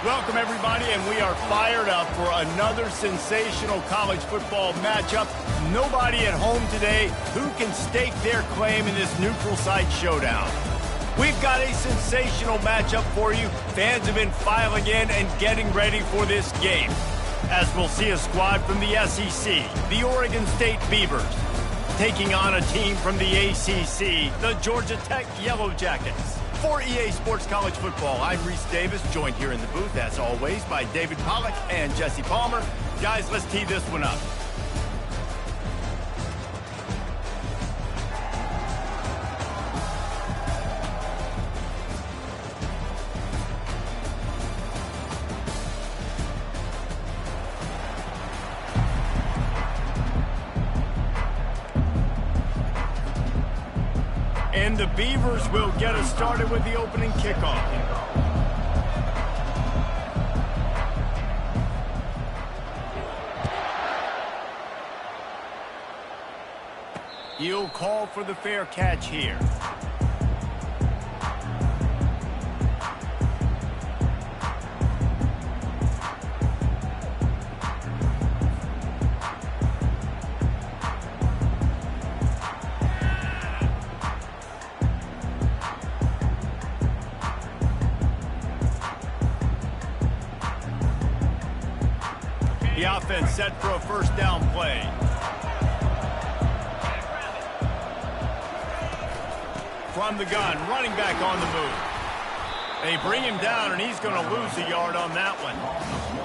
Welcome, everybody, and we are fired up for another sensational college football matchup. Nobody at home today who can stake their claim in this neutral site showdown. We've got a sensational matchup for you. Fans have been filing in and getting ready for this game, as we'll see a squad from the SEC, the Oregon State Beavers, taking on a team from the ACC, the Georgia Tech Yellow Jackets. For EA Sports College Football, I'm Reese Davis, joined here in the booth, as always, by David Pollack and Jesse Palmer. Guys, let's tee this one up. And the Beavers will get us started with the opening kickoff. He'll call for the fair catch here. The offense set for a first down play. From the gun, running back on the move. They bring him down, and he's going to lose a yard on that one.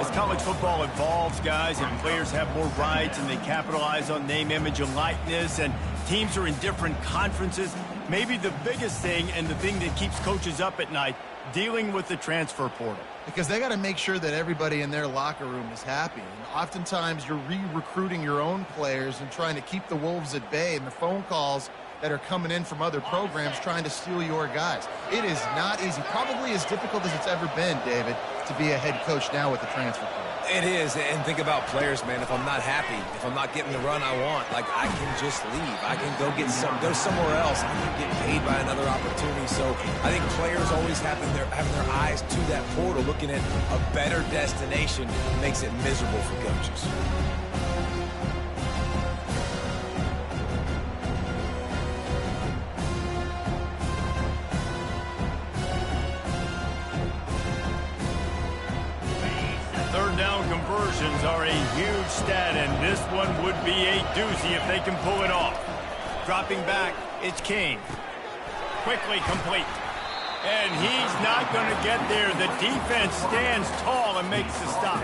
As college football evolves, guys, and players have more rights, and they capitalize on name, image, and likeness, and teams are in different conferences, maybe the biggest thing and the thing that keeps coaches up at night, dealing with the transfer portal. Because they got to make sure that everybody in their locker room is happy. And oftentimes you're re-recruiting your own players and trying to keep the Wolves at bay, and the phone calls that are coming in from other programs trying to steal your guys. It is not easy. Probably as difficult as it's ever been, David, to be a head coach now with the transfer portal. It is, and think about players, man. If I'm not happy, if I'm not getting the run I want, like, I can just leave. I can go somewhere else. I can get paid by another opportunity. So I think players always having their eyes to that portal, looking at a better destination, makes it miserable for coaches. Conversions are a huge stat, and this one would be a doozy if they can pull it off. Dropping back, it's King. Quickly complete. And he's not going to get there. The defense stands tall and makes the stop.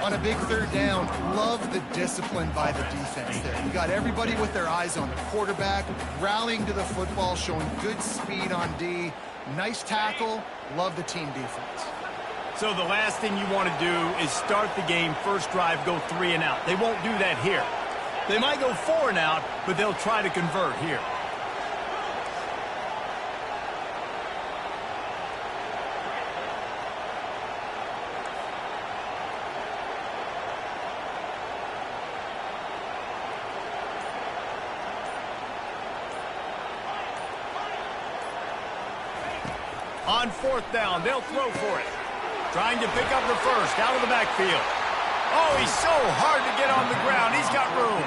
On a big third down, love the discipline by the defense there. You got everybody with their eyes on the quarterback, rallying to the football, showing good speed on D. Nice tackle. Love the team defense. So the last thing you want to do is start the game, first drive, go 3 and out. They won't do that here. They might go 4 and out, but they'll try to convert here. On 4th down, they'll throw for it. Trying to pick up the first out of the backfield. Oh, he's so hard to get on the ground. He's got room.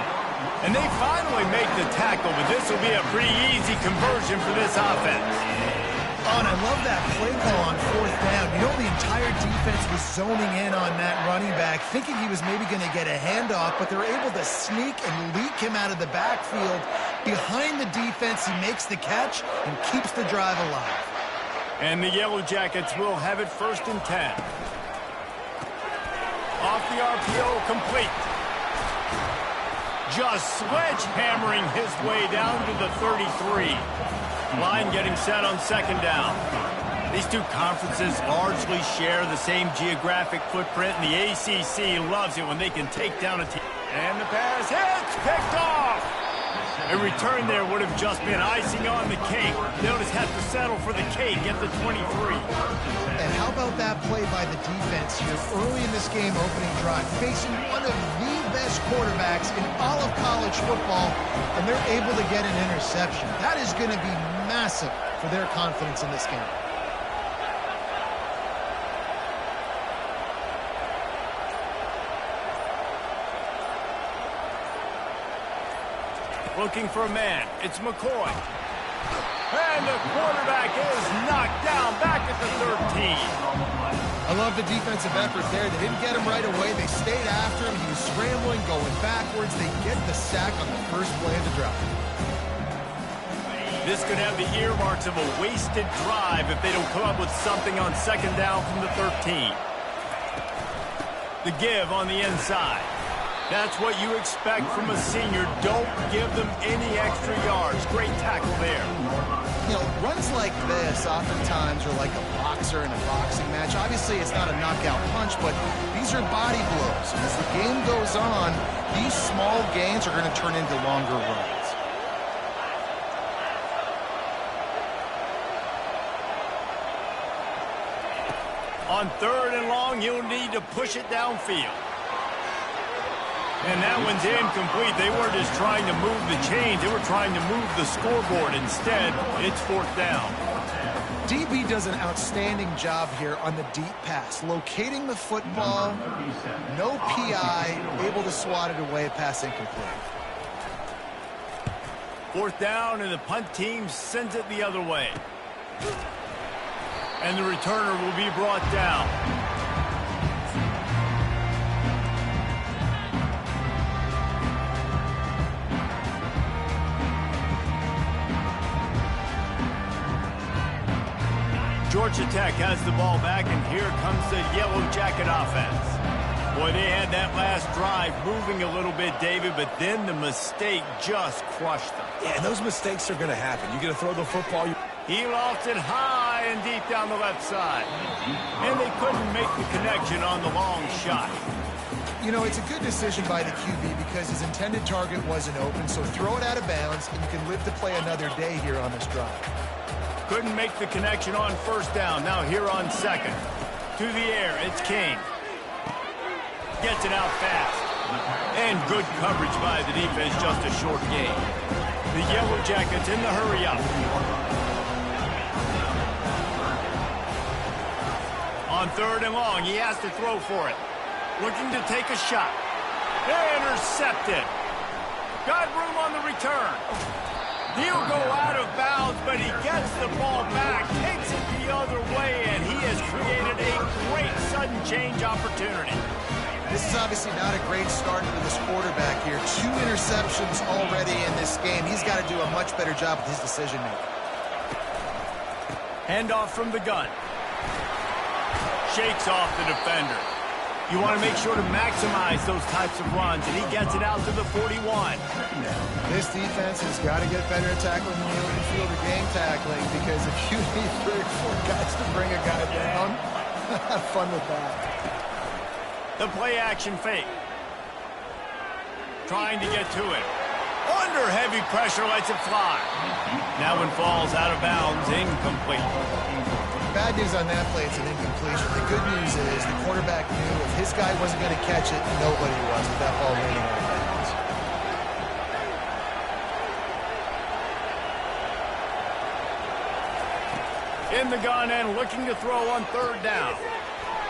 And they finally make the tackle, but this will be a pretty easy conversion for this offense. Oh, and I love that play call on 4th down. You know, the entire defense was zoning in on that running back, thinking he was maybe going to get a handoff, but they're able to sneak and leak him out of the backfield. Behind the defense, he makes the catch and keeps the drive alive. And the Yellow Jackets will have it 1st and 10. Off the RPO, complete. Just sledgehammering his way down to the 33. Line getting set on 2nd down. These two conferences largely share the same geographic footprint, and the ACC loves it when they can take down a team. And the pass hits, picked off. A return there would have just been icing on the cake. They'll just have to settle for the cake at the 23. And how about that play by the defense here early in this game opening drive, facing one of the best quarterbacks in all of college football, and they're able to get an interception. That is going to be massive for their confidence in this game. Looking for a man. It's McCoy. And the quarterback is knocked down back at the 13. I love the defensive effort there. They didn't get him right away. They stayed after him. He was scrambling, going backwards. They get the sack on the first play of the drive. This could have the earmarks of a wasted drive if they don't come up with something on second down from the 13. The give on the inside. That's what you expect from a senior. Don't give them any extra yards. Great tackle there. You know, runs like this oftentimes are like a boxer in a boxing match. Obviously, it's not a knockout punch, but these are body blows. And as the game goes on, these small gains are going to turn into longer runs. On 3rd and long, you'll need to push it downfield. And that one's incomplete. They weren't just trying to move the chains. They were trying to move the scoreboard. Instead, it's 4th down. DB does an outstanding job here on the deep pass. Locating the football, no PI, able to swat it away, pass incomplete. 4th down, and the punt team sends it the other way. And the returner will be brought down. Georgia Tech has the ball back, and here comes the Yellow Jacket offense. Boy, they had that last drive moving a little bit, David, but then the mistake just crushed them. Yeah, and those mistakes are going to happen. You're going to throw the football. He lost it high and deep down the left side. And they couldn't make the connection on the long shot. You know, it's a good decision by the QB because his intended target wasn't open, so throw it out of bounds, and you can live to play another day here on this drive. Couldn't make the connection on 1st down. Now here on 2nd. To the air, it's King. Gets it out fast. And good coverage by the defense, just a short gain. The Yellow Jackets in the hurry-up. On 3rd and long, he has to throw for it. Looking to take a shot. Intercepted. Got room on the return. He'll go out of bounds, but he gets the ball back, takes it the other way, and he has created a great sudden change opportunity. This is obviously not a great start for this quarterback here. 2 interceptions already in this game. He's got to do a much better job with his decision-making. Handoff from the gun. Shakes off the defender. You want to make sure to maximize those types of runs, and he gets it out to the 41. This defense has got to get better at tackling than the open field or game tackling, because if you need 3 or 4 guys to bring a guy down, have fun with that. The play-action fake. Trying to get to it. Under heavy pressure, lets it fly. That one falls out of bounds, incomplete. Bad news on that play, it's an incompletion. The good news is the quarterback knew if his guy wasn't going to catch it, nobody was with that ball landing out of bounds. In the gun and looking to throw on 3rd down.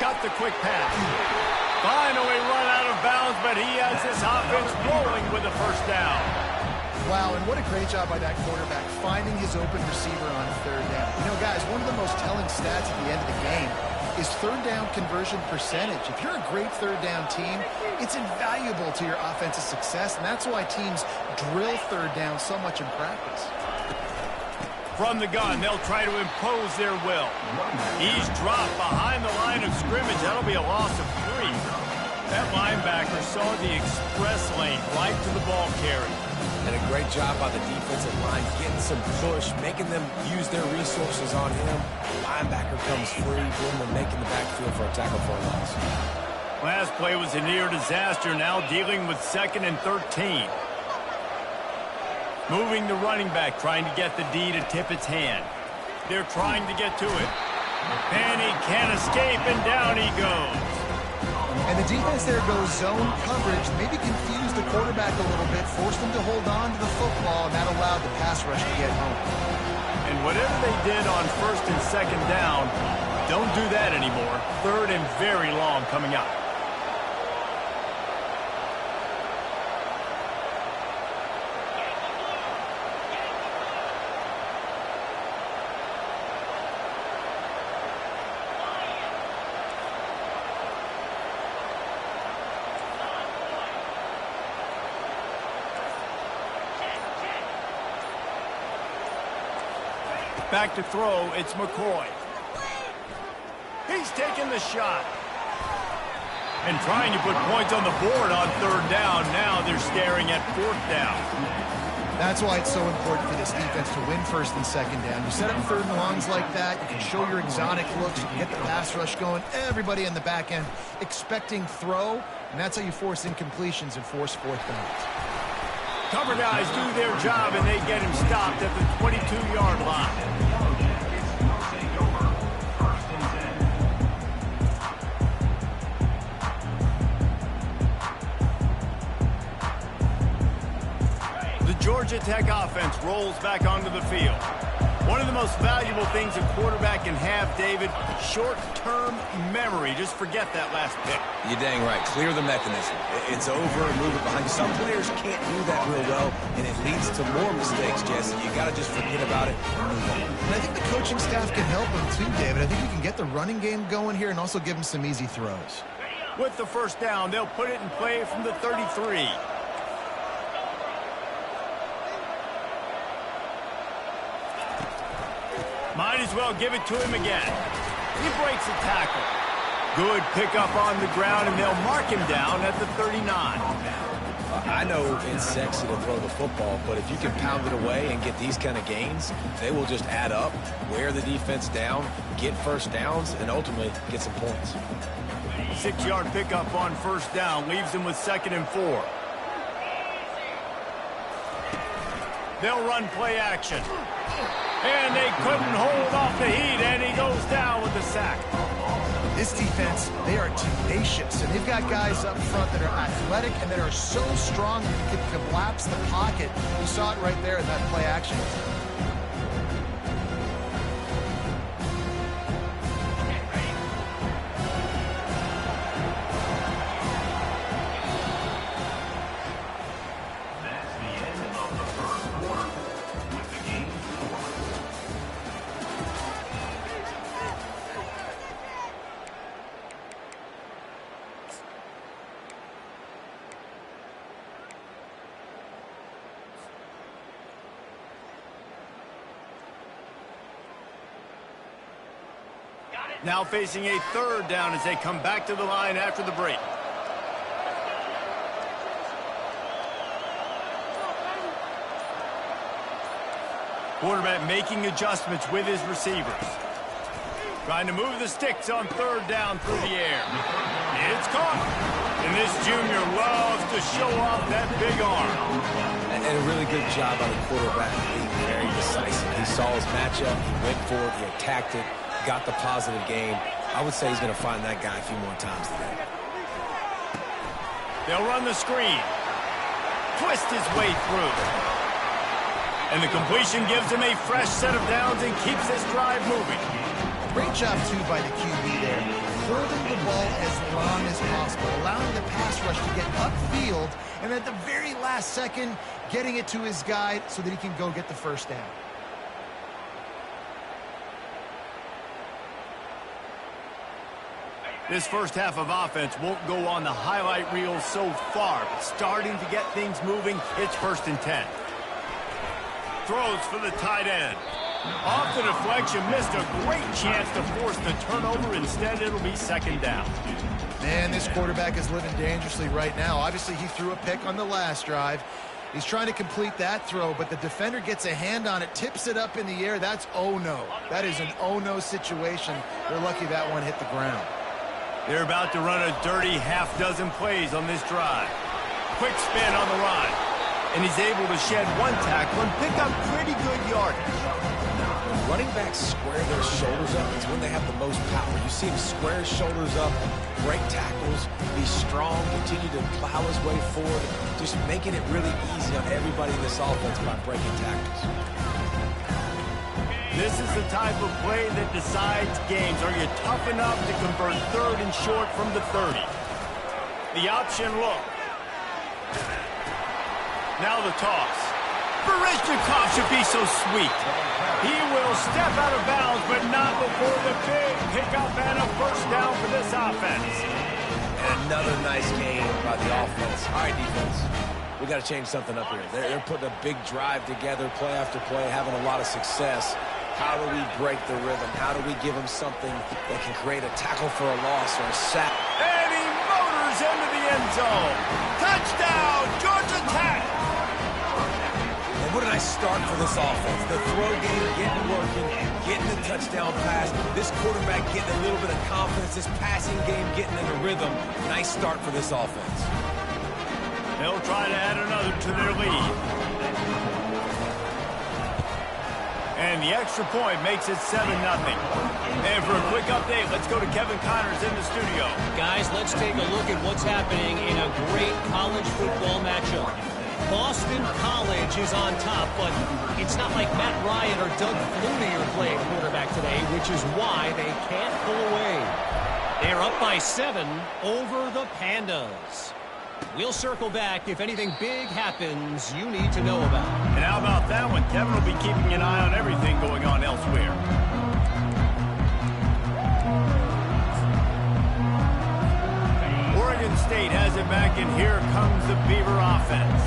Got the quick pass. Finally run out of bounds, but he has this offense rolling with the 1st down. Wow, and what a great job by that quarterback, finding his open receiver on 3rd down. You know, guys, one of the most telling stats at the end of the game is 3rd down conversion percentage. If you're a great 3rd down team, it's invaluable to your offensive success, and that's why teams drill 3rd down so much in practice. From the gun, they'll try to impose their will. He's dropped behind the line of scrimmage. That'll be a loss of 3. That linebacker saw the express lane right to the ball carrier. And a great job by the defensive line, getting some push, making them use their resources on him. Linebacker comes free, boom, and making the backfield for a tackle for a loss. Last play was a near disaster, now dealing with 2nd and 13. Moving the running back, trying to get the D to tip its hand. They're trying to get to it. And he can't escape, and down he goes. And the defense there goes zone coverage, maybe confused the quarterback a little bit, forced him to hold on to the football, and that allowed the pass rush to get home. And whatever they did on 1st and 2nd down, don't do that anymore. 3rd and very long coming up. Back to throw, it's McCoy. He's taking the shot. And trying to put points on the board on third down. Now they're staring at fourth down. That's why it's so important for this defense to win first and second down. You set up third and longs like that, you can show your exotic looks, you can get the pass rush going, everybody in the back end expecting throw, and that's how you force incompletions and force fourth downs. Cover guys do their job, and they get him stopped at the 22-yard line. Georgia Tech offense rolls back onto the field. One of the most valuable things a quarterback can have, David, short-term memory. Just forget that last pick. You're dang right. Clear the mechanism. It's over and move it behind you. Some players can't do that real well, and it leads to more mistakes, Jesse. You got to just forget about it and move on. And I think the coaching staff can help him too, David. I think you can get the running game going here and also give him some easy throws. With the first down, they'll put it in play from the 33. Might as well give it to him again. He breaks a tackle. Good pickup on the ground, and they'll mark him down at the 39. I know it's sexy to throw the football, but if you can pound it away and get these kind of gains, they will just add up, wear the defense down, get first downs, and ultimately get some points. 6-yard pickup on first down leaves them with 2nd and 4. They'll run play action. And they couldn't hold off the heat, and he goes down with the sack. This defense, they are tenacious, and they've got guys up front that are athletic and that are so strong that they can collapse the pocket. You saw it right there in that play action. Now facing a 3rd down as they come back to the line after the break. Quarterback making adjustments with his receivers. Trying to move the sticks on 3rd down through the air. It's caught. And this junior loves to show off that big arm. And a really good job by the quarterback being very decisive. He saw his matchup, he went for it, he attacked it, got the positive game. I would say he's going to find that guy a few more times today. They'll run the screen. Twist his way through. And the completion gives him a fresh set of downs and keeps this drive moving. Great job, too, by the QB there. Holding the ball as long as possible, allowing the pass rush to get upfield, and at the very last second, getting it to his guy so that he can go get the first down. This first half of offense won't go on the highlight reel so far, but starting to get things moving, it's 1st and 10. Throws for the tight end. Off the deflection, missed a great chance to force the turnover. Instead, it'll be 2nd down. Man, this quarterback is living dangerously right now. Obviously, he threw a pick on the last drive. He's trying to complete that throw, but the defender gets a hand on it, tips it up in the air. That's oh-no. That is an oh-no situation. They're lucky that one hit the ground. They're about to run a dirty half-dozen plays on this drive. Quick spin on the run. And he's able to shed one tackle and pick up pretty good yardage. When running backs square their shoulders up, it's when they have the most power. You see him square his shoulders up, break tackles, be strong, continue to plow his way forward, just making it really easy on everybody in this offense by breaking tackles. This is the type of play that decides games. Are you tough enough to convert 3rd and short from the 30? The option look. Now the toss. Berezhnikov should be so sweet. He will step out of bounds, but not before the big pickup and a first down for this offense. And another nice game by the offense. All right, defense. We got to change something up here. They're putting a big drive together, play after play, having a lot of success. How do we break the rhythm? How do we give them something that can create a tackle for a loss or a sack? And he motors into the end zone. Touchdown, Georgia Tech! And what did I start for this offense? The throw game getting working, getting the touchdown pass. This quarterback getting a little bit of confidence. This passing game getting in a rhythm. Nice start for this offense. They'll try to add another to their lead. And the extra point makes it 7-0. And for a quick update, let's go to Kevin Connors in the studio. Guys, let's take a look at what's happening in a great college football matchup. Boston College is on top, but it's not like Matt Ryan or Doug Flutie are playing quarterback today, which is why they can't pull away. They're up by 7 over the Pandas. We'll circle back if anything big happens you need to know about. And how about that one? Kevin will be keeping an eye on everything going on elsewhere. Oregon State has it back, and here comes the Beaver offense.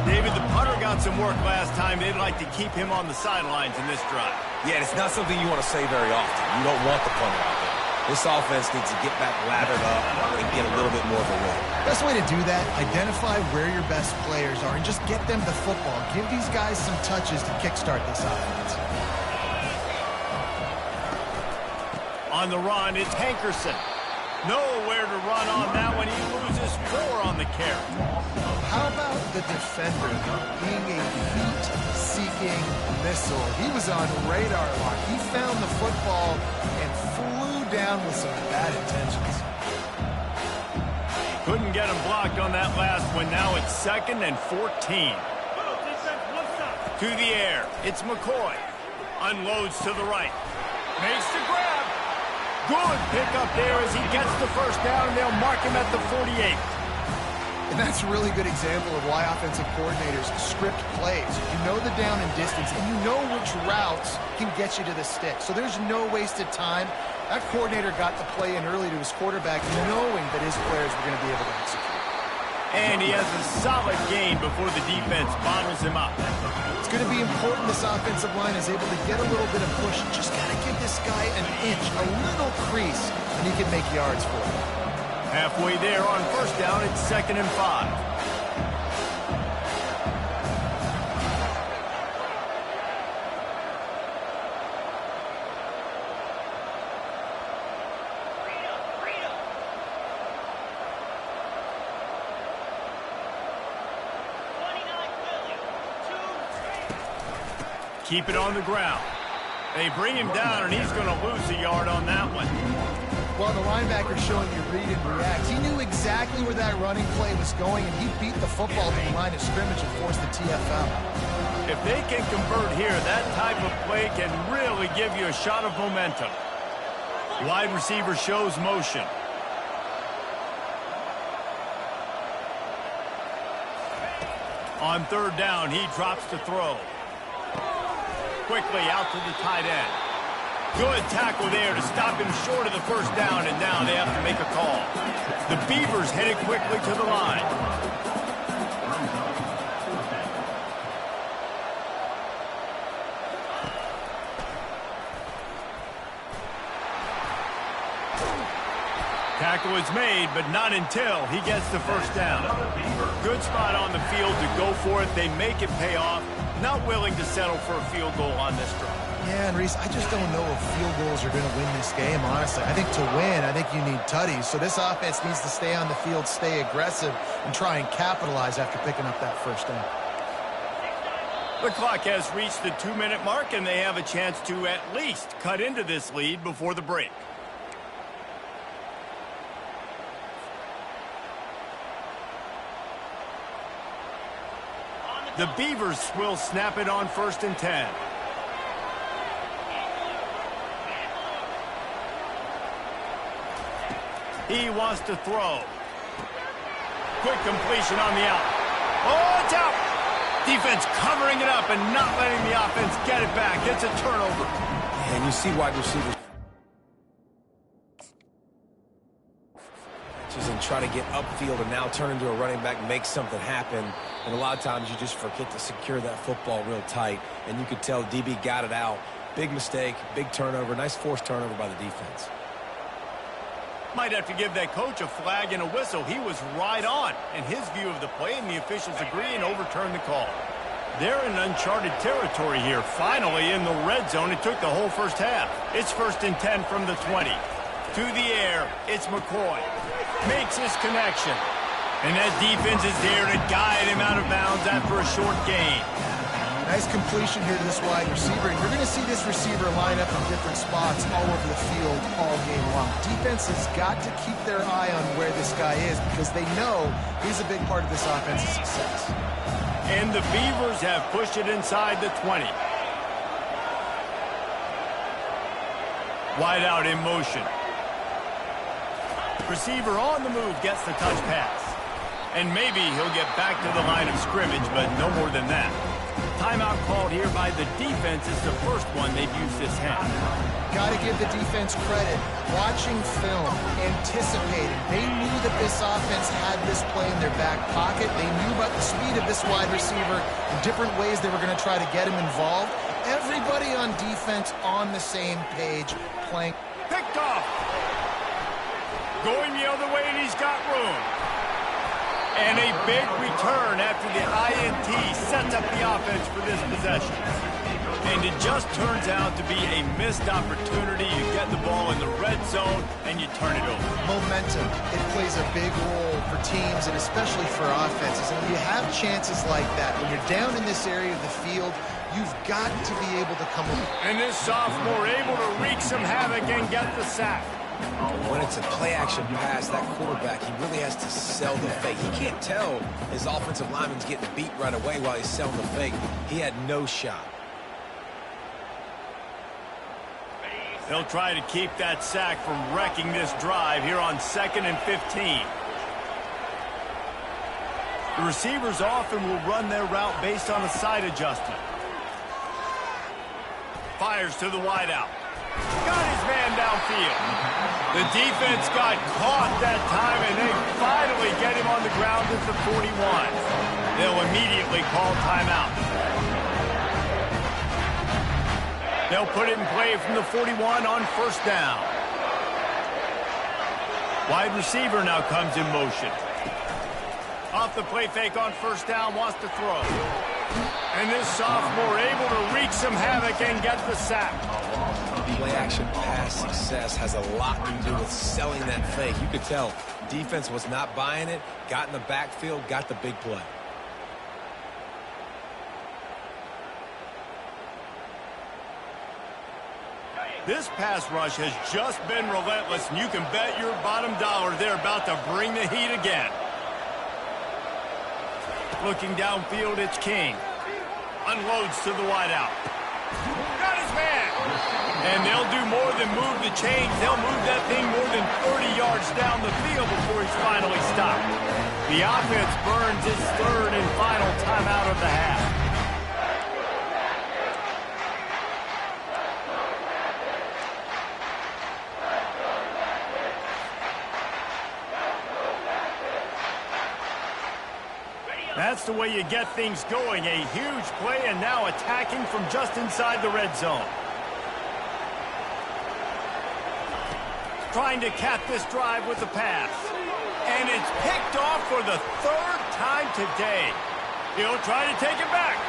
David, the punter got some work last time. They'd like to keep him on the sidelines in this drive. Yeah, it's not something you want to say very often. You don't want the punter out there. This offense needs to get back lathered up and get a little bit more of a win. Best way to do that, identify where your best players are and just get them the football. Give these guys some touches to kickstart this offense. On the run, it's Hankerson. Nowhere to run on that one. He loses 4 on the carry. How about the defender being a heat-seeking missile? He was on radar lock. He found the football and flew down with some bad intentions. Couldn't get him blocked on that last one. Now it's 2nd and 14. To the air. It's McCoy. Unloads to the right. Makes the grab. Good pickup there as he gets the first down, and they'll mark him at the 48. And that's a really good example of why offensive coordinators script plays. You know the down and distance, and you know which routes can get you to the stick. So there's no wasted time. That coordinator got the play in early to his quarterback, knowing that his players were going to be able to execute. And he has a solid gain before the defense bottles him up. It's going to be important this offensive line is able to get a little bit of push. Just got to give this guy an inch, a little crease, and he can make yards for it. Halfway there on first down, it's 2nd and 5. Keep it on the ground. They bring him down, and he's going to lose a yard on that one. Well, the linebacker's showing you read and react. He knew exactly where that running play was going, and he beat the football to the line of scrimmage and forced the TFL. If they can convert here, that type of play can really give you a shot of momentum. Wide receiver shows motion. On 3rd down, he drops to throw. Quickly out to the tight end. Good tackle there to stop him short of the first down, and now they have to make a call. The Beavers headed quickly to the line. Tackle is made, but not until he gets the first down. Good spot on the field to go for it. They make it pay off. Not willing to settle for a field goal on this drive. Yeah, and Reese, I just don't know if field goals are going to win this game, honestly. I think to win, I think you need tutties. So this offense needs to stay on the field, stay aggressive, and try and capitalize after picking up that first down. The clock has reached the 2-minute mark, and they have a chance to at least cut into this lead before the break. The Beavers will snap it on 1st and 10. He wants to throw. Quick completion on the out. Oh, it's out. Defense covering it up and not letting the offense get it back. It's a turnover. And you see wide receivers and try to get upfield and now turn into a running back, make something happen. And a lot of times you just forget to secure that football real tight. And you could tell DB got it out Big mistake, big turnover, nice forced turnover by the defense. Might have to give that coach a flag and a whistle. He was right on in his view of the play, and the officials agree and overturn the call. They're in uncharted territory here. Finally in the red zone. It took the whole first half. It's 1st and 10 from the 20. To the air, it's McCoy. Makes his connection. And that defense is there to guide him out of bounds after a short gain. Nice completion here to this wide receiver. And you're going to see this receiver line up in different spots all over the field all game long. Defense has got to keep their eye on where this guy is because they know he's a big part of this offense's success. And the Beavers have pushed it inside the 20. Wide out in motion. Receiver on the move gets the touch pass. And maybe he'll get back to the line of scrimmage, but no more than that. Timeout called here by the defense. It's the first one they've used this half. Got to give the defense credit. Watching film, anticipating. They knew that this offense had this play in their back pocket. They knew about the speed of this wide receiver and different ways they were going to try to get him involved. Everybody on defense on the same page playing. Picked off. Going the other way, and he's got room. And a big return after the INT sets up the offense for this possession. And it just turns out to be a missed opportunity. You get the ball in the red zone, and you turn it over. Momentum. It plays a big role for teams, and especially for offenses. And when you have chances like that, when you're down in this area of the field, you've got to be able to come up. And this sophomore able to wreak some havoc and get the sack. When it's a play-action pass, that quarterback, he really has to sell the fake. He can't tell his offensive lineman's getting beat right away while he's selling the fake. He had no shot. They'll try to keep that sack from wrecking this drive here on 2nd and 15. The receivers often will run their route based on a side adjustment. Fires to the wideout. Got his man downfield. The defense got caught that time, and they finally get him on the ground at the 41. They'll immediately call timeout. They'll put it in play from the 41 on 1st down. Wide receiver now comes in motion. Off the play fake on 1st down, wants to throw. And this sophomore able to wreak some havoc and get the sack. Play-action pass success has a lot to do with selling that fake. You could tell defense was not buying it, got in the backfield, got the big play. This pass rush has just been relentless, and you can bet your bottom dollar they're about to bring the heat again. Looking downfield, it's King. Unloads to the wideout. Got his man. And they'll do more than move the chains. They'll move that thing more than 30 yards down the field before he's finally stopped. The offense burns its 3rd and final timeout of the half. That's the way you get things going. A huge play, and now attacking from just inside the red zone. Trying to cap this drive with the pass. And it's picked off for the 3rd time today. He'll try to take it back.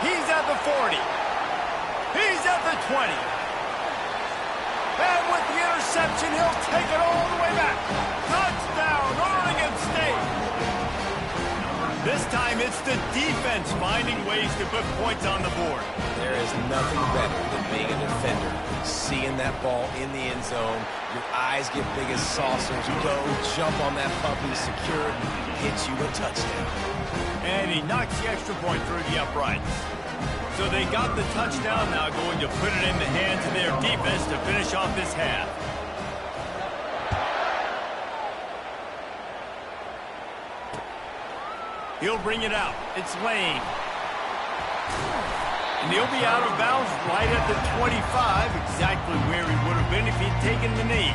He's at the 40. He's at the 20. And with the interception, he'll take it all the way back. Touchdown, Oregon State. This time it's the defense finding ways to put points on the board. There is nothing better than being a defender. Seeing that ball in the end zone, your eyes get big as saucers. Go, jump on that puppy, secure it, hits you a touchdown. And he knocks the extra point through the uprights. So they got the touchdown, now going to put it in the hands of their defense to finish off this half. He'll bring it out. It's Lane. And he'll be out of bounds right at the 25, exactly where he would have been if he'd taken the knee.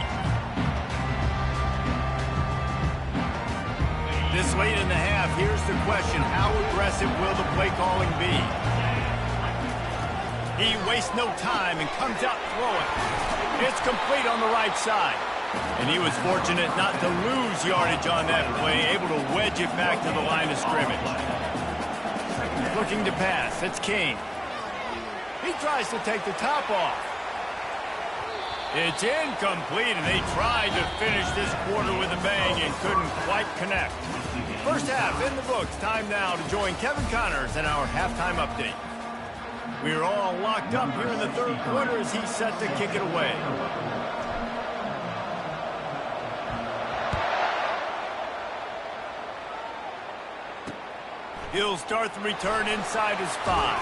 This late in the half, here's the question. How aggressive will the play calling be? He wastes no time and comes out throwing. It's complete on the right side. And he was fortunate not to lose yardage on that play, able to wedge it back to the line of scrimmage. Looking to pass. It's King. He tries to take the top off. It's incomplete, and they tried to finish this quarter with a bang and couldn't quite connect. First half in the books. Time now to join Kevin Connors in our halftime update. We're all locked up here in the third quarter as he's set to kick it away. He'll start the return inside his 5.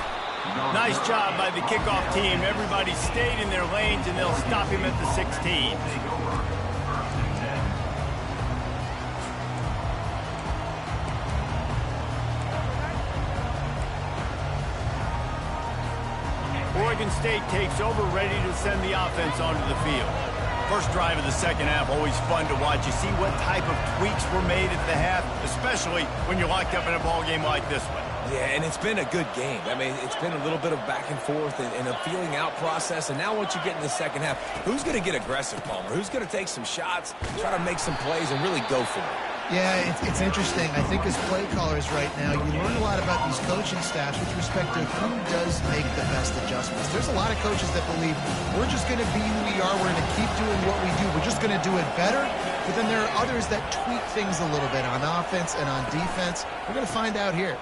Nice job by the kickoff team. Everybody stayed in their lanes, and they'll stop him at the 16. Oregon State takes over, ready to send the offense onto the field. First drive of the second half, always fun to watch. You see what type of tweaks were made at the half, especially when you're locked up in a ball game like this one. Yeah, and it's been a good game. I mean, it's been a little bit of back and forth and a feeling out process. And now once you get in the second half, who's going to get aggressive, Palmer? Who's going to take some shots, try to make some plays, and really go for it? Yeah, it's interesting. I think as play callers right now, you learn a lot about these coaching staffs with respect to who does make the best adjustments. There's a lot of coaches that believe we're just going to be who we are. We're going to keep doing what we do. We're just going to do it better. But then there are others that tweak things a little bit on offense and on defense. We're going to find out here.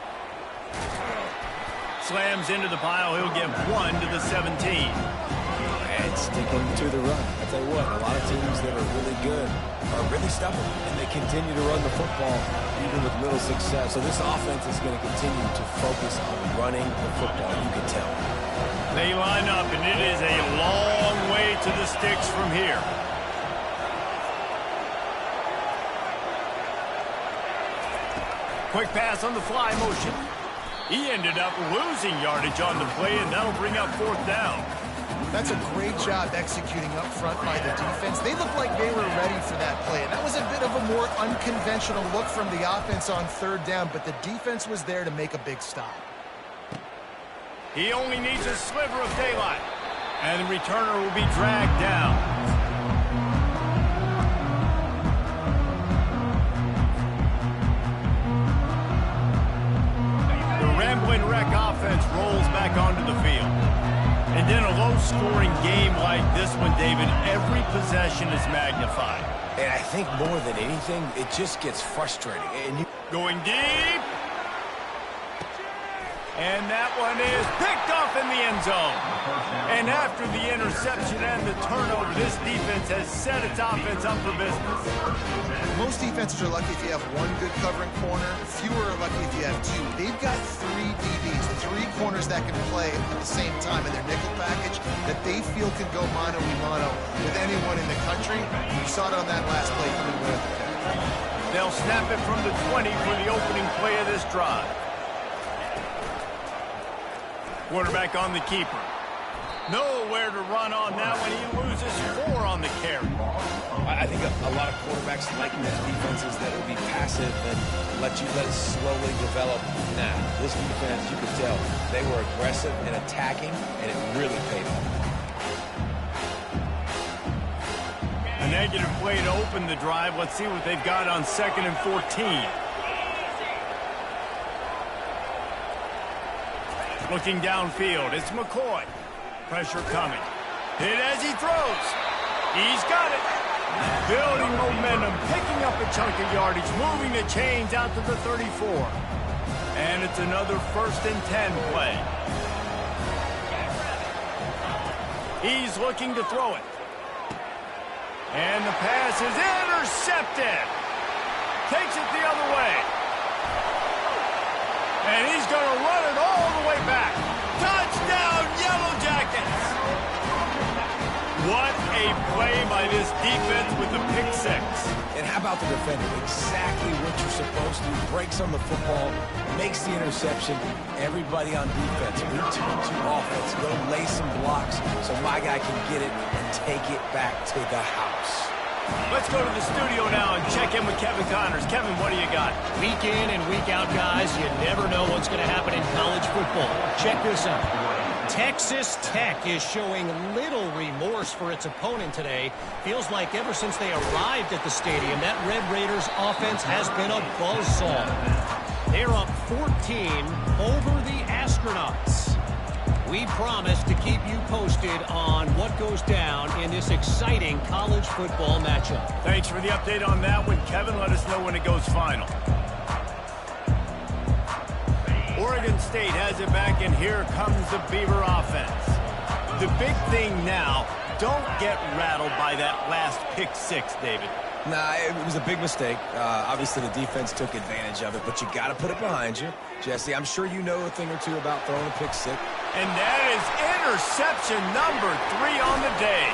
Slams into the pile. He'll get 1 to the 17. And sticking to the run. I tell you what, a lot of teams that are really good are really stubborn, and they continue to run the football even with little success. So this offense is going to continue to focus on running the football, you can tell. They line up, and it is a long way to the sticks from here. Quick pass on the fly motion. He ended up losing yardage on the play, and that'll bring up 4th down. That's a great job executing up front by the defense. They looked like they were ready for that play. And that was a bit of a more unconventional look from the offense on 3rd down, but the defense was there to make a big stop. He only needs a sliver of daylight, and the returner will be dragged down. The Ramblin' Wreck offense rolls back onto the field. And in a low-scoring game like this one, David, every possession is magnified. And I think more than anything, it just gets frustrating. And going deep. And that one is picked off in the end zone. And after the interception and the turnover, this defense has set its offense up for business. Most defenses are lucky if you have one good covering corner. Fewer are lucky if you have 2. They've got 3 DBs, 3 corners that can play at the same time in their nickel package that they feel can go mano-a-mano with anyone in the country. You saw it on that last play coming with it. They'll snap it from the 20 for the opening play of this drive. Quarterback on the keeper. Nowhere to run on that one. He loses 4 on the carry. I think a lot of quarterbacks like those defenses that will be passive and let it slowly develop. Nah, this defense, you could tell, they were aggressive and attacking, and it really paid off. A negative play to open the drive. Let's see what they've got on 2nd and 14. Looking downfield, it's McCoy. Pressure coming. Hit as he throws. He's got it. Building momentum, picking up a chunk of yardage, moving the chains out to the 34. And it's another 1st and 10 play. He's looking to throw it. And the pass is intercepted. Takes it the other way. And he's going to run it all the way back. Touchdown, Yellow Jackets! What a play by this defense with the pick 6. And how about the defender? Exactly what you're supposed to do. Breaks on the football, makes the interception. Everybody on defense, return to offense. Go lay some blocks so my guy can get it and take it back to the house. Let's go to the studio now and check in with Kevin Connors. Kevin, what do you got? Week in and week out, guys, you never know what's going to happen in college football. Check this out. Texas Tech is showing little remorse for its opponent today. Feels like ever since they arrived at the stadium, that Red Raiders offense has been a buzzsaw. They're up 14 over the Astronauts. We promise to keep you posted on what goes down in this exciting college football matchup. Thanks for the update on that one, Kevin. Let us know when it goes final. Oregon State has it back, and here comes the Beaver offense. The big thing now, don't get rattled by that last pick six, David. Nah, it was a big mistake. Obviously, the defense took advantage of it, but you got to put it behind you. Jesse, I'm sure you know a thing or two about throwing a pick six. And that is interception number 3 on the day.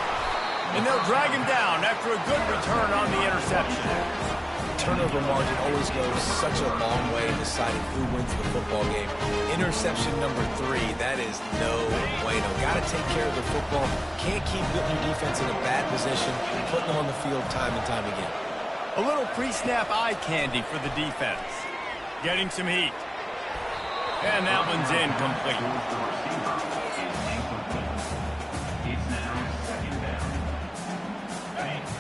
And they'll drag him down after a good return on the interception. Turnover margin always goes such a long way in deciding who wins the football game. Interception number 3, that is no bueno. Got to take care of the football. Can't keep putting your defense in a bad position, putting them on the field time and time again. A little pre-snap eye candy for the defense. Getting some heat. And that one's incomplete.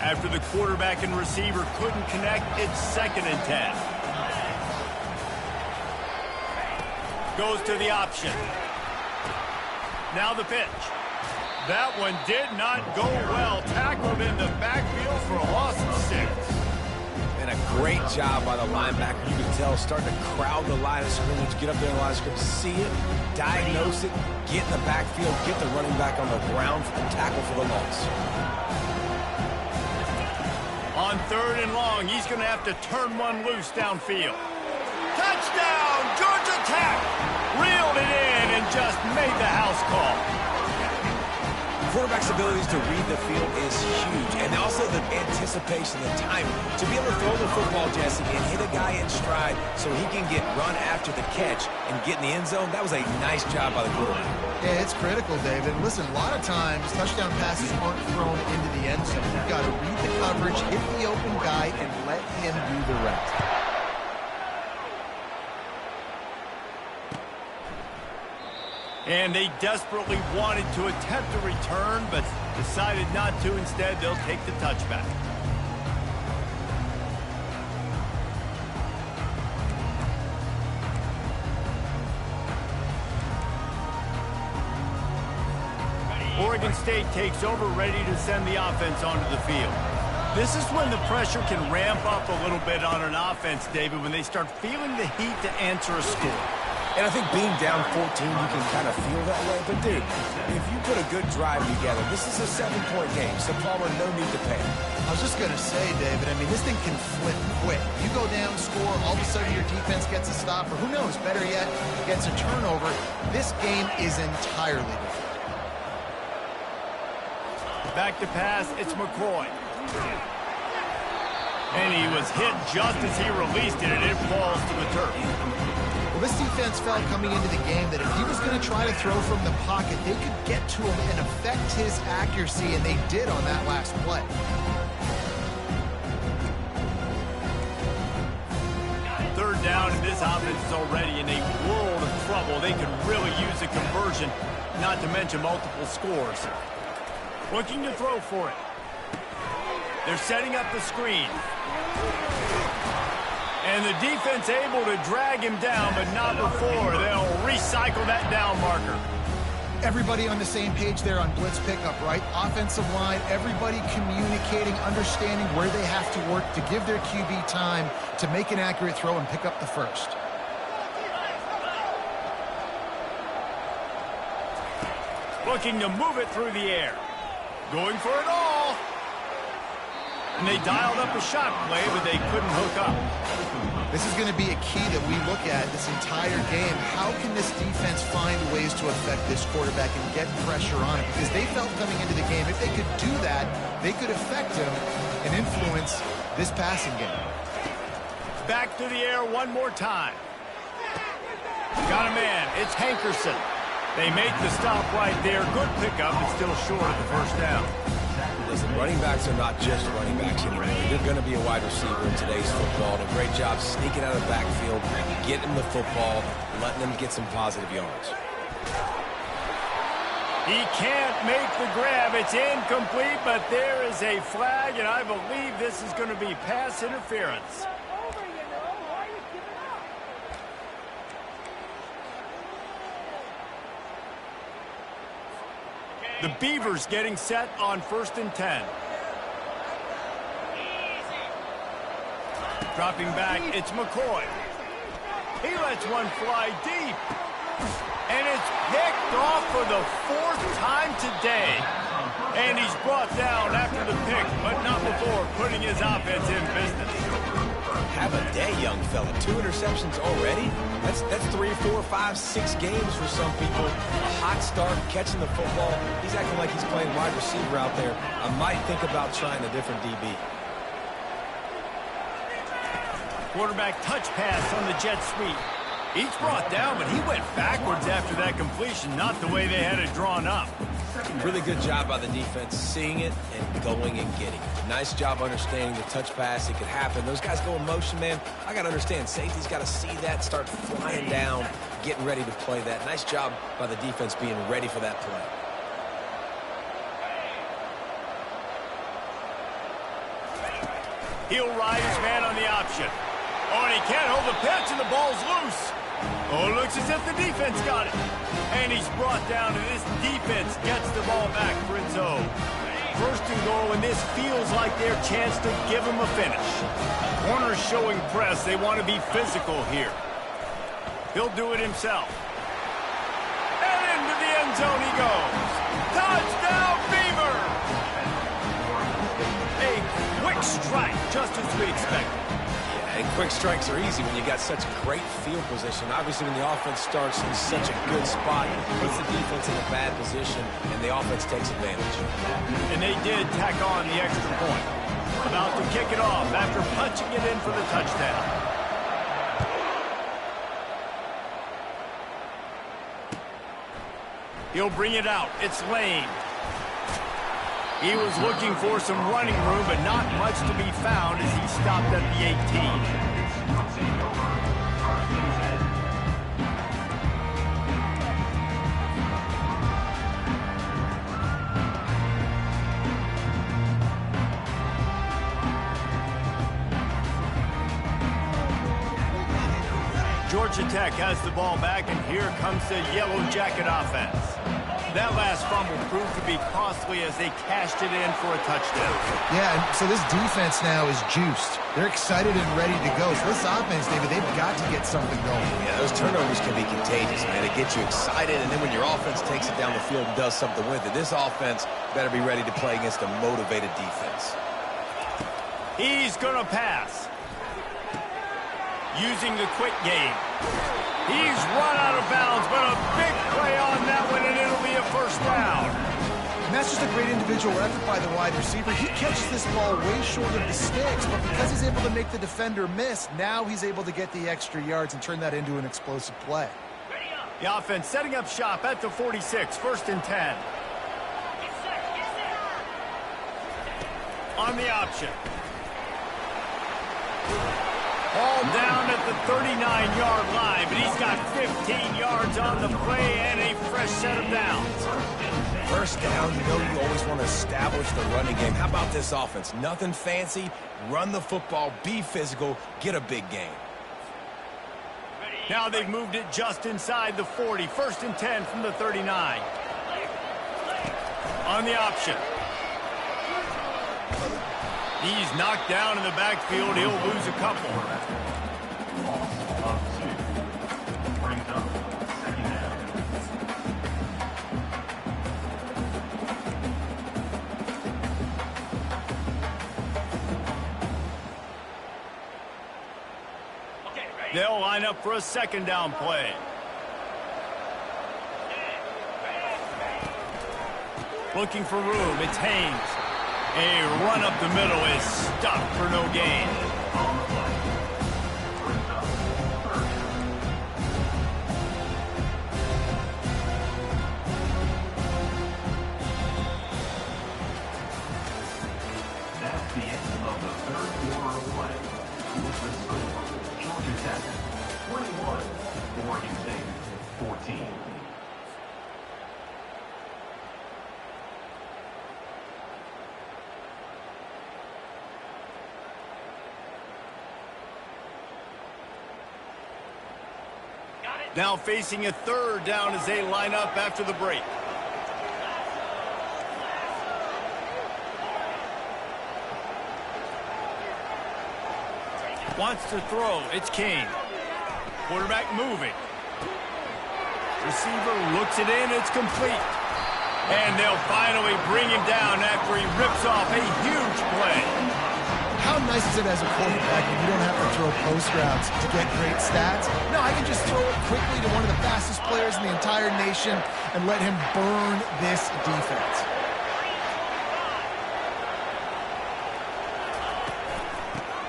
After the quarterback and receiver couldn't connect, it's 2nd and 10. Goes to the option. Now the pitch. That one did not go well. Tackled in the backfield for a loss of 6. And a great job by the linebacker. You can tell, starting to crowd the line of scrimmage, get up there in the line of scrimmage, see it, diagnose it, get in the backfield, get the running back on the ground for the tackle for the loss. On 3rd and long, he's going to have to turn one loose downfield. Touchdown, Georgia Tech! Reeled it in and just made the house call. Quarterback's abilities to read the field is huge, and also the anticipation, the timing. To be able to throw the football, Jesse, and hit a guy in stride so he can get run after the catch and get in the end zone, that was a nice job by the quarterback. Yeah, it's critical, David. Listen, a lot of times, touchdown passes aren't thrown into the end zone. You've got to read the coverage, hit the open guy, and let him do the rest. And they desperately wanted to attempt a return, but decided not to. Instead, they'll take the touchback. Oregon State takes over, ready to send the offense onto the field. This is when the pressure can ramp up a little bit on an offense, David, when they start feeling the heat to answer a score. And I think being down 14, you can kind of feel that way. But, dude, if you put a good drive together, this is a 7-point game, so Palmer, no need to panic. I was just going to say, David, I mean, this thing can flip quick. You go down, score, all of a sudden your defense gets a stop, or who knows, better yet, gets a turnover. This game is entirely different. Back to pass, it's McCoy. And he was hit just as he released it, and it falls to the turf. Well, this defense felt coming into the game that if he was going to try to throw from the pocket, they could get to him and affect his accuracy, and they did on that last play. Third down, and this offense is already in a world of trouble. They could really use a conversion, not to mention multiple scores. Looking to throw for it. They're setting up the screen. And the defense able to drag him down, but not before. They'll recycle that down marker. Everybody on the same page there on blitz pickup, right? Offensive line, everybody communicating, understanding where they have to work to give their QB time to make an accurate throw and pick up the first. Looking to move it through the air. Going for it all. And they dialed up a shot play, but they couldn't hook up. This is going to be a key that we look at this entire game. How can this defense find ways to affect this quarterback and get pressure on him? Because they felt coming into the game, if they could do that, they could affect him and influence this passing game. Back to the air one more time. Got a man. It's Hankerson. They make the stop right there. Good pickup, but still short of the first down. Listen, running backs are not just running backs anymore. They're going to be a wide receiver in today's football. And a great job sneaking out of the backfield, getting the football, letting them get some positive yards. He can't make the grab. It's incomplete, but there is a flag, and I believe this is going to be pass interference. The Beavers getting set on 1st and 10. Dropping back, it's McCoy. He lets one fly deep. And it's picked off for the 4th time today. And he's brought down after the pick, but not before putting his offense in business. Have a day, young fella. 2 interceptions already? That's 3, 4, 5, 6 games for some people. A hot start, catching the football. He's acting like he's playing wide receiver out there. I might think about trying a different DB. Quarterback touch pass on the jet sweep. Each brought down, but he went backwards after that completion, not the way they had it drawn up. Really good job by the defense, seeing it and going and getting it. Nice job understanding the touch pass. It could happen. Those guys go in motion, man. I got to understand, safety's got to see that, start flying down, getting ready to play that. Nice job by the defense being ready for that play. He'll ride his man on the option. Oh, and he can't hold the pitch, and the ball's loose. Oh, it looks as if the defense got it. And he's brought down, and this defense gets the ball back for its own. 1st and goal, and this feels like their chance to give him a finish. Corners showing press. They want to be physical here. He'll do it himself. And into the end zone he goes. Touchdown, Beaver! A quick strike, just as we expected. And quick strikes are easy when you got such great field position. Obviously, when the offense starts in such a good spot, it puts the defense in a bad position, and the offense takes advantage. And they did tack on the extra point. About to kick it off after punching it in for the touchdown. He'll bring it out. It's Lane. He was looking for some running room, but not much to be found as he stopped at the 18. Georgia Tech has the ball back, and here comes the Yellow Jacket offense. That last fumble proved to be costly as they cashed it in for a touchdown. Yeah, and so this defense now is juiced. They're excited and ready to go. So this offense, David, they've got to get something going. Yeah, those turnovers can be contagious, man. It gets you excited, and then when your offense takes it down the field and does something with it, this offense better be ready to play against a motivated defense. He's going to pass. Using the quick game. He's run out of bounds, but a big play on that one, and it'll be a 1st down. And that's just a great individual effort by the wide receiver. He catches this ball way short of the sticks, but because he's able to make the defender miss, now he's able to get the extra yards and turn that into an explosive play. The offense setting up shop at the 46, 1st and 10. On the option. Ball down at the 39-yard line, but he's got 15 yards on the play and a fresh set of downs. 1st down, you know you always want to establish the running game. How about this offense? Nothing fancy. Run the football, be physical, get a big gain. Now they've moved it just inside the 40. 1st and 10 from the 39. On the option. He's knocked down in the backfield. He'll lose a couple. They'll line up for a 2nd down play. Looking for room. It's Haynes. A run up the middle is stopped for no gain. That's the end of the 3rd quarter of play. With the score, Georgia Tech 21, Oregon State 14. Now facing a third down as they line up after the break. Wants to throw. It's King. Quarterback moving. Receiver looks it in. It's complete. And they'll finally bring him down after he rips off a huge play. How nice is it as a quarterback when you don't have to throw post routes to get great stats? No, I can just throw it quickly to one of the fastest players in the entire nation and let him burn this defense.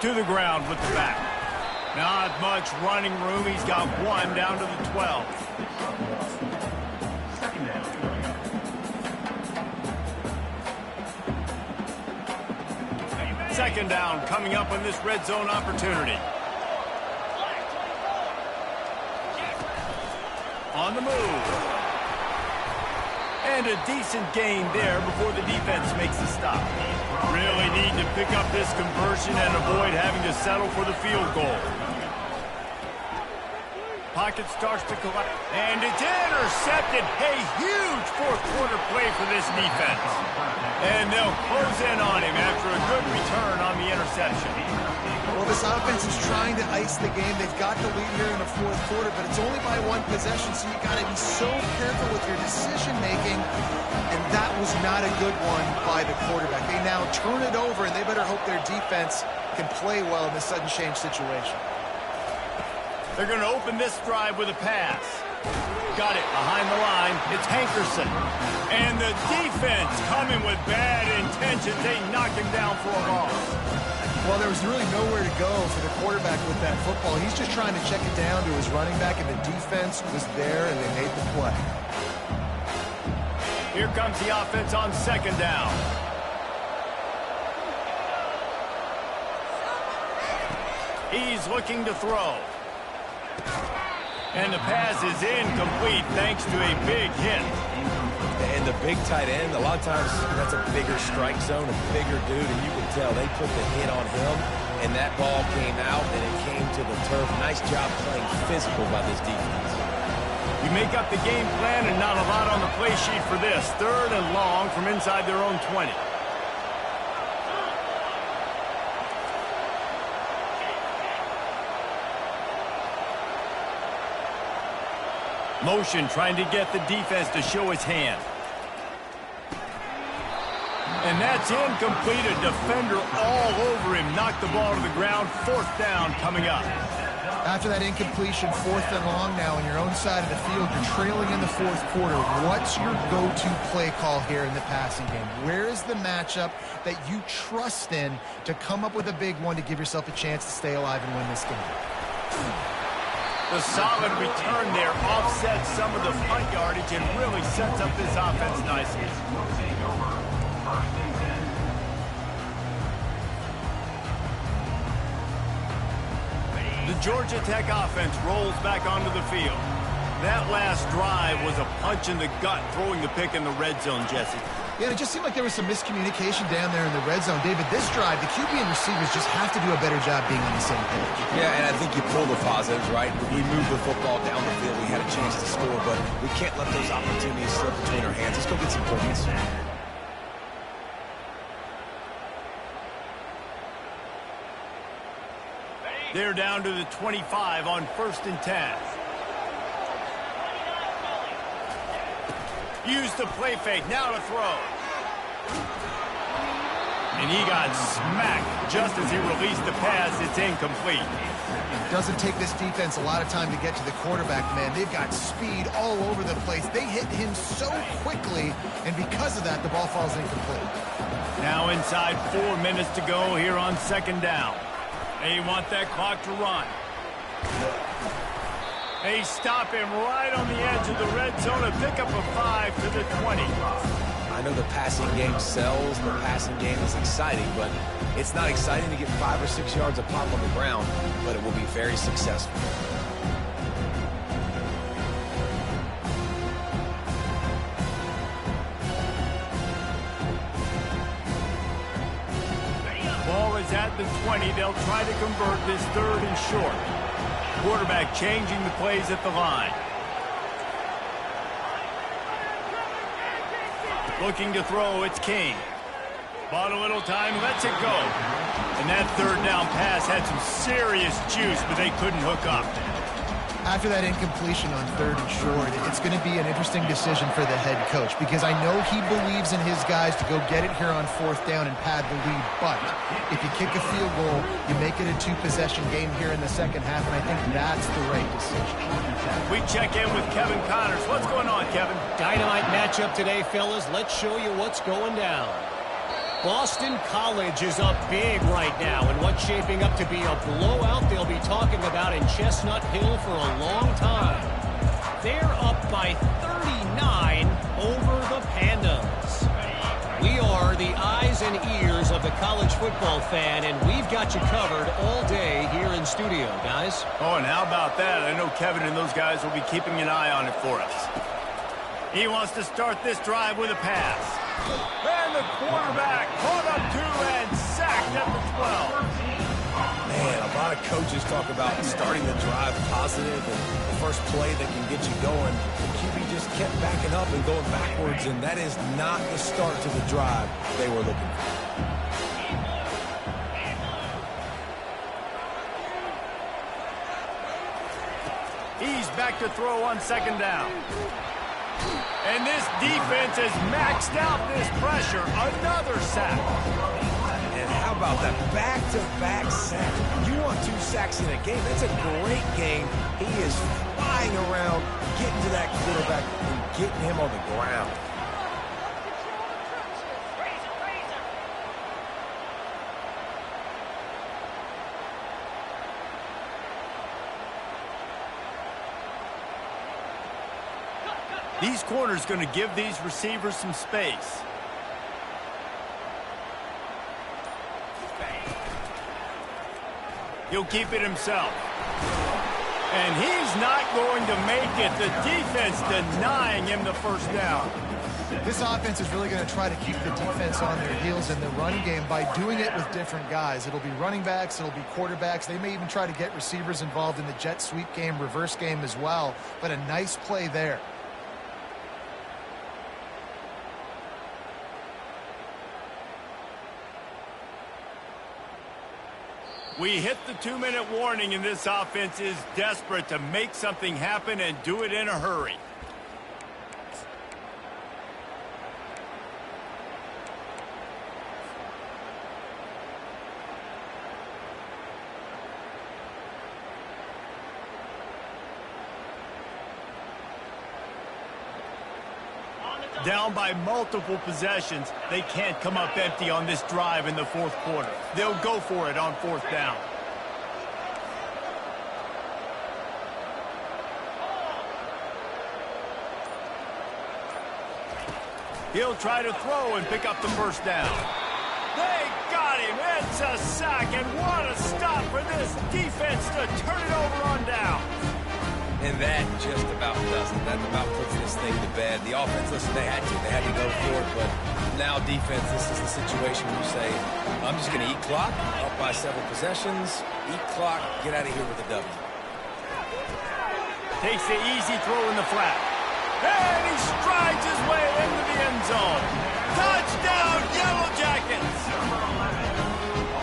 To the ground with the back. Not much running room. He's got one down to the 12. Second down coming up on this red zone opportunity. On the move. And a decent gain there before the defense makes the stop. Really need to pick up this conversion and avoid having to settle for the field goal. Pocket starts to collapse. And it's intercepted. A huge fourth quarter play for this defense. And they'll close in on him after a good return on the interception. Well, this offense is trying to ice the game. They've got the lead here in the fourth quarter, but it's only by one possession, so you got to be so careful with your decision-making, and that was not a good one by the quarterback. They now turn it over, and they better hope their defense can play well in this sudden change situation. They're going to open this drive with a pass. Got it behind the line. It's Hankerson. And the defense coming with bad intentions. They knock him down for a loss. Well, there was really nowhere to go for the quarterback with that football. He's just trying to check it down to his running back, and the defense was there, and they made the play. Here comes the offense on second down. He's looking to throw. And the pass is incomplete thanks to a big hit. And the big tight end, a lot of times that's a bigger strike zone, a bigger dude, and you can tell they put the hit on him, and that ball came out, and it came to the turf. Nice job playing physical by this defense. You make up the game plan and not a lot on the play sheet for this. Third and long from inside their own 20. Motion trying to get the defense to show his hand. And that's incomplete. A defender all over him. Knocked the ball to the ground. Fourth down coming up. After that incompletion, fourth and long now on your own side of the field, you're trailing in the fourth quarter. What's your go-to play call here in the passing game? Where is the matchup that you trust in to come up with a big one to give yourself a chance to stay alive and win this game? The solid return there offsets some of the punt yardage and really sets up this offense nicely. The Georgia Tech offense rolls back onto the field. That last drive was a punch in the gut, throwing the pick in the red zone, Jesse. Yeah, it just seemed like there was some miscommunication down there in the red zone. David, this drive, the QB and receivers just have to do a better job being on the same page. Yeah, and I think you pull the positives, right? We moved the football down the field. We had a chance to score, but we can't let those opportunities slip between our hands. Let's go get some points. They're down to the 25 on 1st and 10. Use the play fake. Now to throw. And he got smacked just as he released the pass. It's incomplete. It doesn't take this defense a lot of time to get to the quarterback, man. They've got speed all over the place. They hit him so quickly, and because of that, the ball falls incomplete. Now inside 4 minutes to go here on second down. They want that clock to run. They stop him right on the edge of the red zone and pick up a 5 to the 20. I know the passing game sells, the passing game is exciting, but it's not exciting to get 5 or 6 yards of pop on the ground, but it will be very successful. Ball is at the 20. They'll try to convert this third and short. Quarterback changing the plays at the line. Looking to throw, it's King. Bought a little time, lets it go. And that third down pass had some serious juice, but they couldn't hook up. After that incompletion on 3rd and short, it's going to be an interesting decision for the head coach because I know he believes in his guys to go get it here on 4th down and pad the lead. But if you kick a field goal, you make it a 2-possession game here in the second half, and I think that's the right decision. We check in with Kevin Connors. What's going on, Kevin? Dynamite matchup today, fellas. Let's show you what's going down. Boston College is up big right now, and what's shaping up to be a blowout they'll be talking about in Chestnut Hill for a long time. They're up by 39 over the Pandas. We are the eyes and ears of the college football fan, and we've got you covered all day here in studio, guys. Oh, and how about that? I know Kevin and those guys will be keeping an eye on it for us. He wants to start this drive with a pass. And the quarterback caught up 2 and sacked at the 12. Man, a lot of coaches talk about starting the drive positive and the first play that can get you going. The QB just kept backing up and going backwards, and that is not the start to the drive they were looking for. He's back to throw on 2nd down. And this defense has maxed out this pressure. Another sack. And how about that back-to-back sack? You want 2 sacks in a game? That's a great game. He is flying around, getting to that quarterback and getting him on the ground. These corners going to give these receivers some space. He'll keep it himself. And he's not going to make it. The defense denying him the 1st down. This offense is really going to try to keep the defense on their heels in the running game by doing it with different guys. It'll be running backs, it'll be quarterbacks. They may even try to get receivers involved in the jet sweep game, reverse game as well. But a nice play there. We hit the 2-minute warning, and this offense is desperate to make something happen and do it in a hurry. Down by multiple possessions, they can't come up empty on this drive in the 4th quarter. They'll go for it on 4th down. He'll try to throw and pick up the 1st down. They got him. It's a sack, and what a stop for this defense to turn it over on down. And that just about does it. That about puts this thing to bed. The offense, listen, they had to go for it, but now defense, this is the situation where you say, I'm just going to eat clock, up by several possessions, eat clock, get out of here with a W. Takes the easy throw in the flat. And he strides his way into the end zone. Touchdown, Yellow Jackets!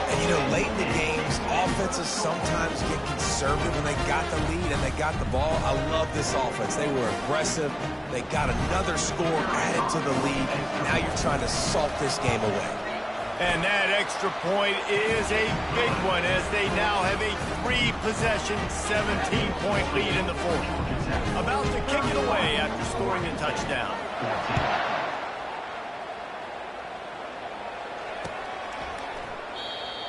And, you know, late in the games, offenses sometimes get conservative when they got the lead and they got the ball. I love this offense. They were aggressive. They got another score added to the lead. Now you're trying to salt this game away. And that extra point is a big one as they now have a 3-possession, 17-point lead in the 4th. About to kick it away after scoring a touchdown.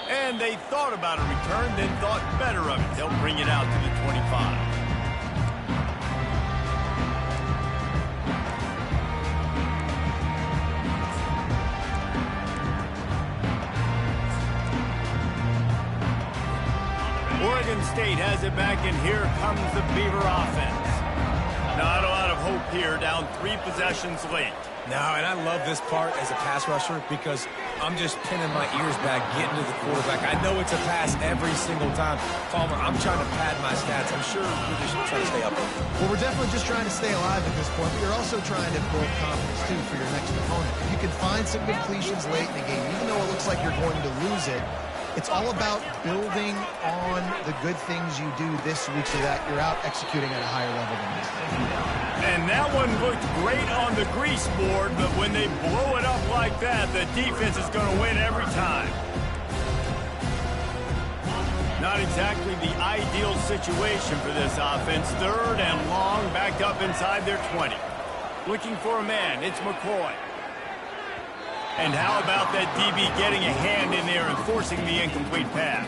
And they thought about a return, then thought better of it. They'll bring it out to the 25. Oregon State has it back, and here comes the Beaver offense. Not a lot of hope here, down 3 possessions late. No, and I love this part as a pass rusher because I'm just pinning my ears back, getting to the quarterback. I know it's a pass every single time. Palmer, I'm trying to pad my stats. I'm sure we're just trying to stay up there. Well, we're definitely just trying to stay alive at this point, but you're also trying to build confidence, too, for your next opponent. If you can find some completions late in the game, even though it looks like you're going to lose it, it's all about building on the good things you do this week so that you're out executing at a higher level than this. And that one looked great on the grease board, but when they blow it up like that, the defense is going to win every time. Not exactly the ideal situation for this offense. 3rd and long, backed up inside their 20. Looking for a man, it's McCoy. And how about that DB getting a hand in there and forcing the incomplete pass?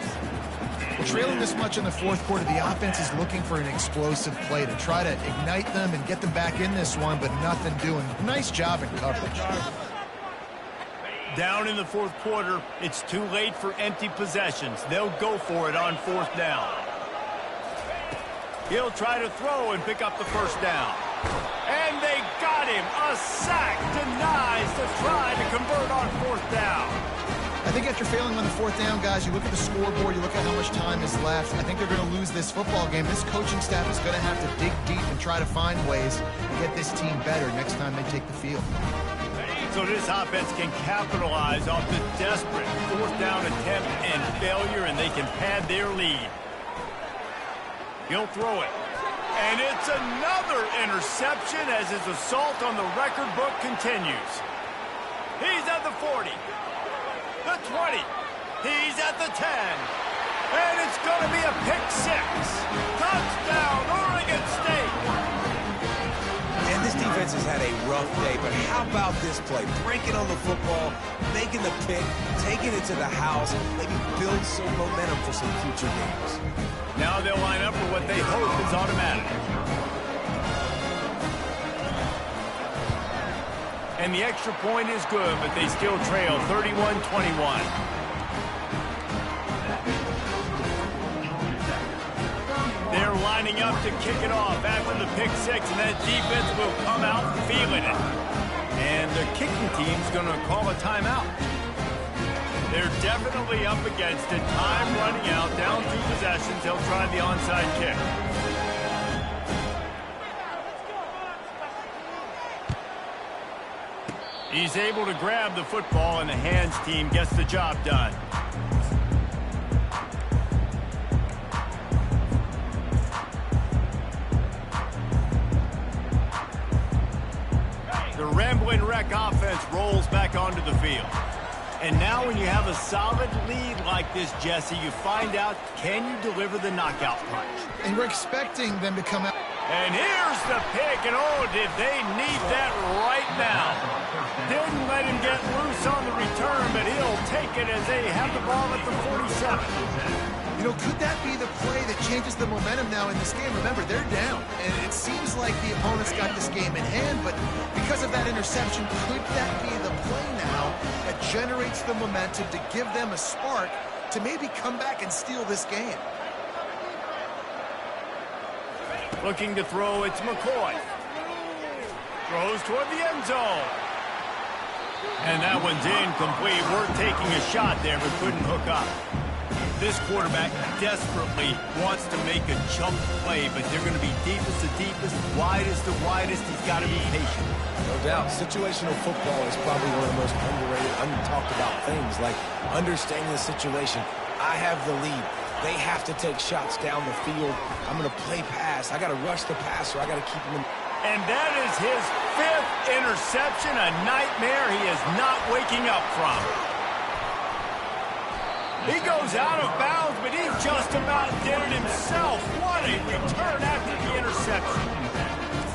Well, trailing this much in the 4th quarter, the offense is looking for an explosive play to try to ignite them and get them back in this one, but nothing doing. Nice job in coverage. Down in the 4th quarter, it's too late for empty possessions. They'll go for it on 4th down. He'll try to throw and pick up the first down. And they got him. A sack denies the try to convert on 4th down. I think after failing on the 4th down, guys, you look at the scoreboard, you look at how much time is left. I think they're going to lose this football game. This coaching staff is going to have to dig deep and try to find ways to get this team better next time they take the field. So this offense can capitalize off the desperate 4th down attempt and failure, and they can pad their lead. He'll throw it. And it's another interception as his assault on the record book continues. He's at the 40, the 20, he's at the 10, and it's going to be a pick 6. Touchdown, Oregon State. And this defense has had a rough day, but how about this play? Breaking on the football, making the pick, taking it to the house, maybe build some momentum for some future games. Now they'll line up for what they hope is automatic. And the extra point is good, but they still trail 31-21. They're lining up to kick it off after the pick 6, and that defense will come out feeling it. And the kicking team's going to call a timeout. They're definitely up against it. Time running out, down 2 possessions. They'll try the onside kick. He's able to grab the football, and the hands team gets the job done. The Ramblin' Wreck offense rolls back onto the field. And now when you have a solid lead like this, Jesse, you find out, can you deliver the knockout punch? And we're expecting them to come out. And here's the pick, and oh, did they need that right now. Didn't let him get loose on the return, but he'll take it as they have the ball at the 47. You know, could that be the play that changes the momentum now in this game? Remember, they're down, and it seems like the opponent's got this game in hand, but because of that interception, could that be the play now that generates the momentum to give them a spark to maybe come back and steal this game? Looking to throw, it's McCoy. Throws toward the end zone. And that one's incomplete. We're taking a shot there, but couldn't hook up. This quarterback desperately wants to make a jump play, but they're going to be deepest to deepest, widest to widest. He's got to be patient. No doubt. Situational football is probably one of the most underrated, untalked about things, like understanding the situation. I have the lead. They have to take shots down the field. I'm going to play pass. I got to rush the passer. I got to keep him in. And that is his 5th interception, a nightmare he is not waking up from. He goes out of bounds, but he just about did it himself. What a return after the interception.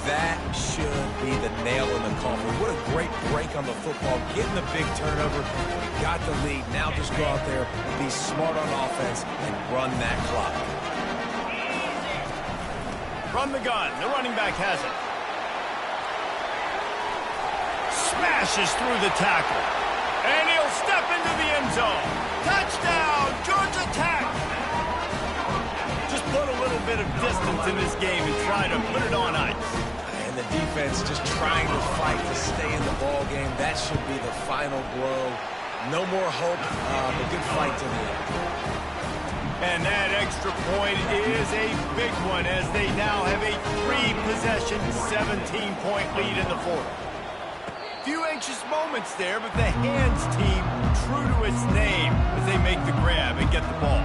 That should be the nail in the coffin. What a great break on the football. Getting the big turnover. You got the lead. Now just go out there, be smart on offense, and run that clock. From the gun, the running back has it. Smashes through the tackle. And he'll step into the end zone. Touchdown, Georgia Tech. Just put a little bit of distance in this game and try to put it on ice. and the defense just trying to fight to stay in the ball game. That should be the final blow. No more hope, but good fight to the end. And that extra point is a big one as they now have a 3-possession, 17-point lead in the fourth. Few anxious moments there, but the hands team true to its name as they make the grab and get the ball.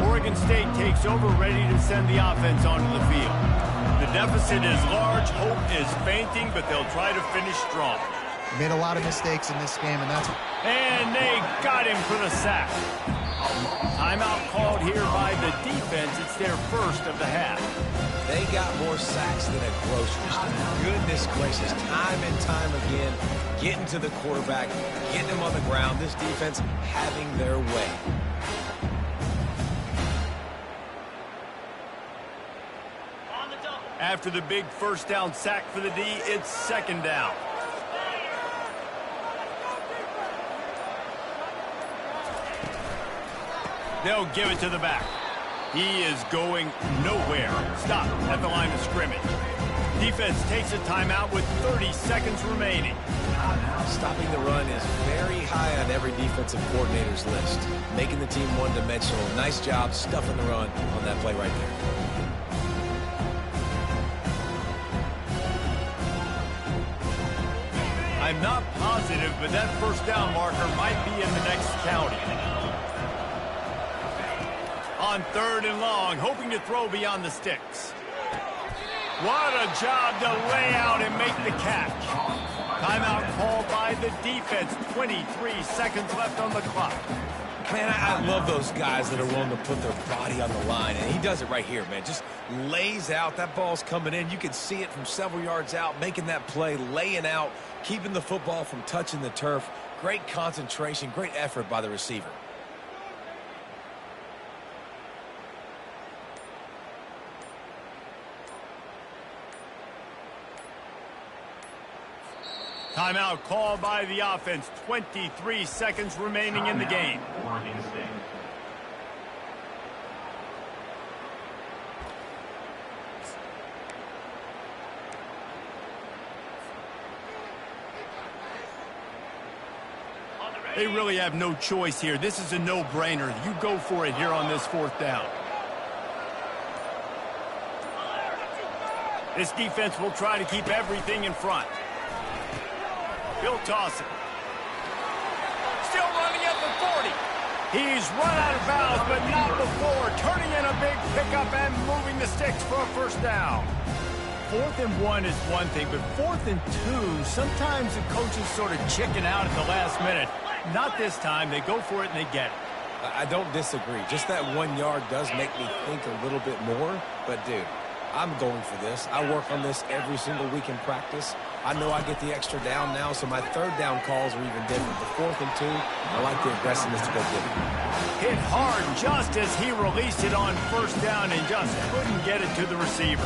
Oregon State takes over, ready to send the offense onto the field. The deficit is large, hope is fainting, but they'll try to finish strong. Made a lot of mistakes in this game, and that's... And they got him for the sack. Timeout called here by the defense. It's their first of the half. They got more sacks than a grocery store. Goodness gracious, time and time again, getting to the quarterback, getting him on the ground. This defense having their way. After the big first down sack for the D, it's second down. They'll give it to the back. He is going nowhere. Stop at the line of scrimmage. Defense takes a timeout with 30 seconds remaining. Stopping the run is very high on every defensive coordinator's list. Making the team one-dimensional. Nice job stuffing the run on that play right there. I'm not positive, but that first down marker might be in the next county. On third and long, hoping to throw beyond the sticks. What a job to lay out and make the catch. Timeout called by the defense. 23 seconds left on the clock. Man, I love those guys that are willing to put their body on the line, and he does it right here, man. Just lays out. That ball's coming in. You can see it from several yards out, making that play, laying out, keeping the football from touching the turf. Great concentration, great effort by the receiver. Timeout called by the offense. 23 seconds remaining in the game. Oregon State. They really have no choice here. This is a no-brainer. You go for it here on this fourth down. This defense will try to keep everything in front. He'll toss it. Still running at the 40. He's run out of bounds, but not before. Turning in a big pickup and moving the sticks for a first down. 4th and 1 is one thing, but 4th and 2, sometimes the coaches sort of chicken out at the last minute. Not this time. They go for it and they get it. I don't disagree. Just that 1 yard does make me think a little bit more. But, dude, I'm going for this. I work on this every single week in practice. I know I get the extra down now, so my third down calls are even different. The 4th and 2, I like the aggressiveness to go get it. Hit hard just as he released it on first down and just couldn't get it to the receiver.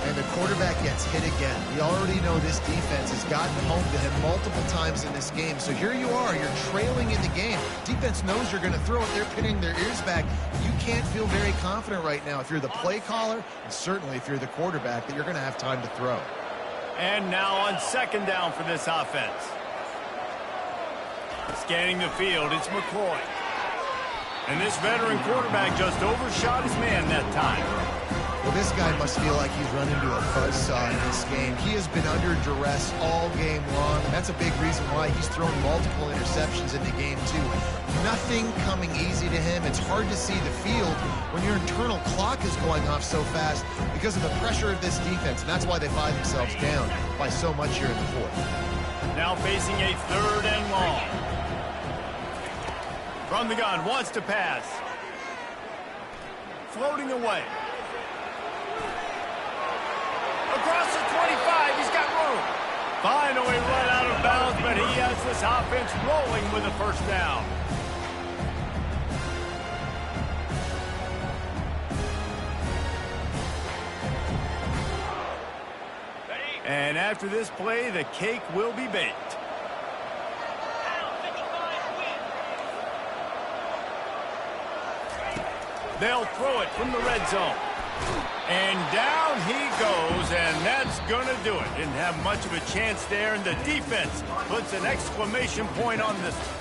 And the quarterback gets hit again. We already know this defense has gotten home to him multiple times in this game. So here you are, you're trailing in the game. Defense knows you're going to throw it. They're pinning their ears back. You can't feel very confident right now if you're the play caller, and certainly if you're the quarterback, that you're going to have time to throw. And now on second down for this offense. Scanning the field, it's McCoy. And this veteran quarterback just overshot his man that time. Well, this guy must feel like he's run into a buzzsaw in this game. He has been under duress all game long, and that's a big reason why he's thrown multiple interceptions in the game, too. Nothing coming easy to him. It's hard to see the field when your internal clock is going off so fast because of the pressure of this defense, and that's why they find themselves down by so much here in the fourth. Now facing a 3rd and long. From the gun, wants to pass. Floating away. Across the 25, he's got room. Finally run out of bounds, but he has this offense rolling with a first down. And after this play, the cake will be baked. They'll throw it from the red zone. And down he goes, and that's going to do it. Didn't have much of a chance there, and the defense puts an exclamation point on this one.